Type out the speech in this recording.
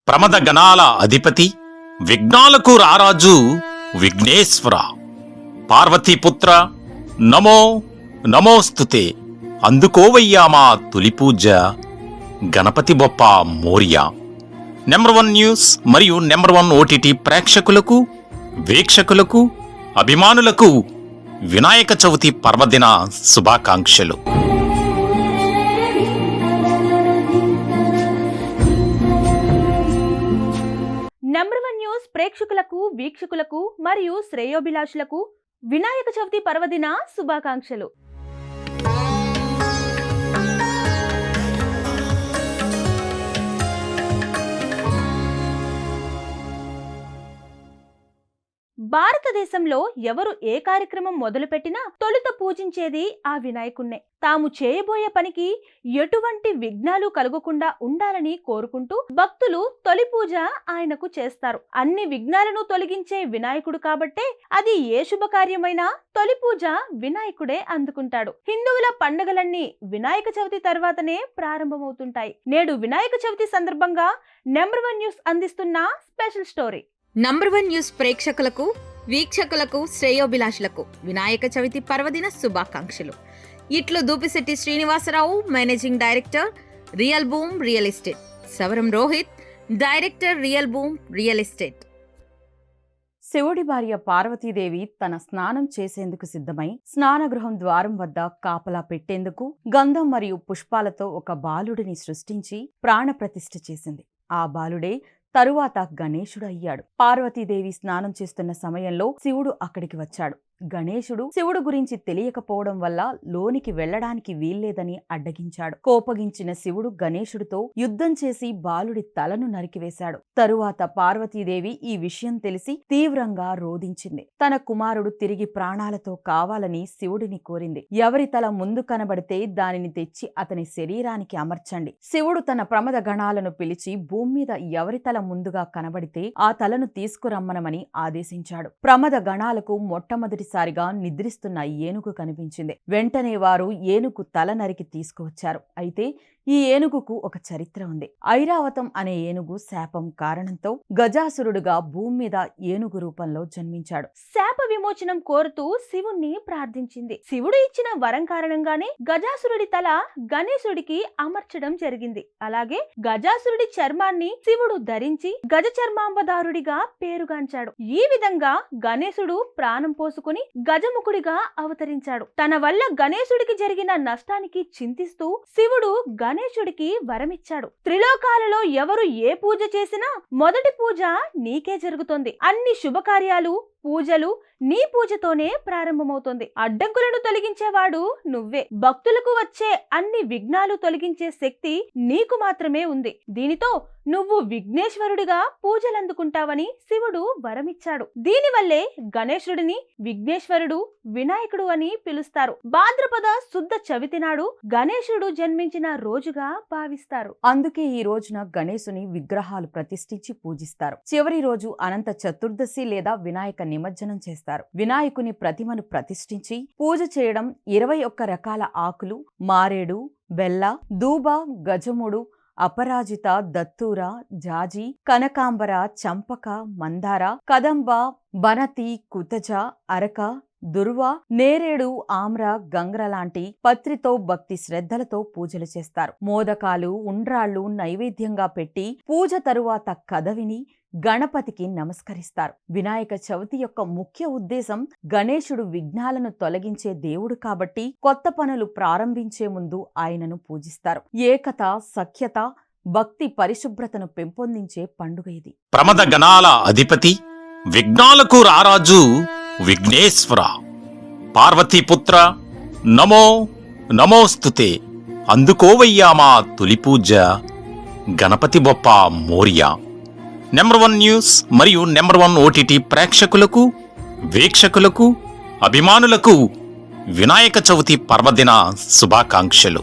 ప్రమద గణాల అధిపతి విఘ్నాలకు రారాజు విఘ్నేశ్వర పార్వతీపుత్ర నమో నమోస్తుతే అందుకోవయ్యా మా తొలి పూజ గణపతి బొప్ప మోరియా. నెంబర్ 1 న్యూస్ మరియు నెంబర్ 1 ఓటీటీ ప్రేక్షకులకు వీక్షకులకు అభిమానులకు వినాయక చవితి పర్వదిన శుభాకాంక్షలు. నెంబర్ 1 న్యూస్ ప్రేక్షకులకు వీక్షకులకు మరియు శ్రేయోభిలాషులకు వినాయక చవితి పర్వదిన శుభాకాంక్షలు. భారతదేశంలో ఎవరు ఏ కార్యక్రమం మొదలుపెట్టినా తొలుత పూజించేది ఆ వినాయకుణ్ణే. తాము చేయబోయే పనికి ఎటువంటి విఘ్నాలు కలగకుండా ఉండాలని కోరుకుంటూ భక్తులు తొలి పూజ ఆయనకు చేస్తారు. అన్ని విఘ్నాలను తొలగించే వినాయకుడు కాబట్టే అది ఏ శుభకార్యమైనా తొలి పూజ వినాయకుడే అందుకుంటాడు. హిందువుల పండుగలన్నీ వినాయక చవితి తర్వాతనే ప్రారంభమవుతుంటాయి. నేడు వినాయక చవితి సందర్భంగా నెంబర్ 1 న్యూస్ అందిస్తున్న స్పెషల్ స్టోరీ. నంబర్ 1 న్యూస్ ప్రేక్షకులకు వీక్షకులకు శ్రేయోభిలాషులకు వినాయక చవితి పర్వదిన శుభాకాంక్షలు. ఇట్లు Dupisetti Srinivasarao, managing director real boom real estate, Savaram Rohit, director real boom real estate. శివుడి భార్య పార్వతీదేవి తన స్నానం చేసేందుకు సిద్ధమై స్నానగృహం ద్వారం వద్ద కాపలా పెట్టేందుకు గంధం మరియు పుష్పాలతో ఒక బాలుడిని సృష్టించి ప్రాణప్రతిష్ఠ చేసింది. ఆ బాలుడే తరువాత గణేశుడు అయ్యాడు. పార్వతీదేవి స్నానం చేస్తున్న సమయంలో శివుడు అక్కడికి వచ్చాడు. గణేశుడు శివుడు గురించి తెలియకపోవడం వల్ల లోనికి వెళ్లడానికి వీల్లేదని అడ్డగించాడు. కోపగించిన శివుడు గణేశుడితో యుద్ధం చేసి బాలుడి తలను నరికివేశాడు. తరువాత పార్వతీదేవి ఈ విషయం తెలిసి తీవ్రంగా రోధించింది. తన కుమారుడు తిరిగి ప్రాణాలతో కావాలని శివుడిని కోరింది. ఎవరి తల ముందు కనబడితే దానిని తెచ్చి అతని శరీరానికి అమర్చండి. శివుడు తన ప్రమద గణాలను పిలిచి భూమి మీద ఎవరి తల ముందుగా కనబడితే ఆ తలను తీసుకురమ్మనమని ఆదేశించాడు. ప్రమద గణాలకు మొట్టమొదటిసారిగా నిద్రిస్తున్న ఏనుగు కనిపించింది. వెంటనే వారు ఏనుగు తల నరికి తీసుకువచ్చారు. అయితే ఈ ఏనుగుకు ఒక చరిత్ర ఉంది. ఐరావతం అనే ఏనుగు శాపం కారణంతో గజాసురుడుగా భూమి మీద ఏనుగు రూపంలో జన్మించాడు. శాప విమోచనం కోరుతూ శివుణ్ణి ప్రార్థించింది. శివుడు ఇచ్చిన వరం కారణంగానే గజాసురుడి తల గణేశుడికి అమర్చడం జరిగింది. అలాగే గజాసురుడి చర్మాన్ని శివుడు ధరించి గజ చర్మాంబదారుడిగా పేరుగాంచాడు. ఈ విధంగా గణేశుడు ప్రాణం పోసుకుని గజముఖుడిగా అవతరించాడు. తన వల్ల గణేశుడికి జరిగిన నష్టానికి చింతిస్తూ శివుడు గణేశుడికి వరమిచ్చాడు. త్రిలోకాలలో ఎవరు ఏ పూజ చేసినా మొదటి పూజ నీకే జరుగుతుంది. అన్ని శుభకార్యాలు పూజలు నీ పూజతోనే ప్రారంభమవుతుంది. అడ్డంకులను తొలగించేవాడు నువ్వే. భక్తులకు వచ్చే అన్ని విఘ్నాలు తొలగించే శక్తి నీకు మాత్రమే ఉంది. దీనితో నువ్వు విఘ్నేశ్వరుడిగా పూజలందుకుంటావని శివుడు వరమిచ్చాడు. దీనివల్లే గణేశుడిని విఘ్నేశ్వరుడు, వినాయకుడు అని పిలుస్తారు. భాద్రపద శుద్ధ చవితి నాడు గణేశుడు జన్మించిన రోజుగా భావిస్తారు. అందుకే ఈ రోజున గణేశుని విగ్రహాలు ప్రతిష్ఠించి పూజిస్తారు. చివరి రోజు అనంత చతుర్దశి లేదా వినాయక నిమజ్జనం చేస్తారు. వినాయకుని ప్రతిమను ప్రతిష్ఠించి పూజ చేయడం 21 రకాల ఆకులు, మారేడు, బెల్ల, దూబ, గజముడు, అపరాజిత, దత్తూర, జాజి, కనకాంబర, చంపక, మందార, కదంబ, బనతి, కుతజ, అరక, దుర్వ, నేరేడు, ఆమ్ర, గంగ్ర లాంటి పత్రితో భక్తి శ్రద్ధలతో పూజలు చేస్తారు. మోదకాలు, ఉండ్రాళ్లు నైవేద్యంగా పెట్టి పూజ తరువాత కథ విని గణపతికి నమస్కరిస్తారు. వినాయక చవితి యొక్క ముఖ్య ఉద్దేశం గణేశుడు విఘ్నాలను తొలగించే దేవుడు కాబట్టి కొత్త పనులు ప్రారంభించే ముందు ఆయనను పూజిస్తారు. ఏకత, సఖ్యత, భక్తి, పరిశుభ్రతను పెంపొందించే పండుగ ఇది. ప్రమద గణాల అధిపతి విఘ్నాలకు రారాజు విఘ్నేశ్వర పార్వతీపుత్ర నమో నమోస్తుతే అందుకోవయ్యా మా తొలి పూజ గణపతి బొప్ప మోరియా. నెంబర్ 1 న్యూస్ మరియు నెంబర్ 1 ఓటీటీ ప్రేక్షకులకు వీక్షకులకు అభిమానులకు వినాయక చవితి పర్వదిన శుభాకాంక్షలు.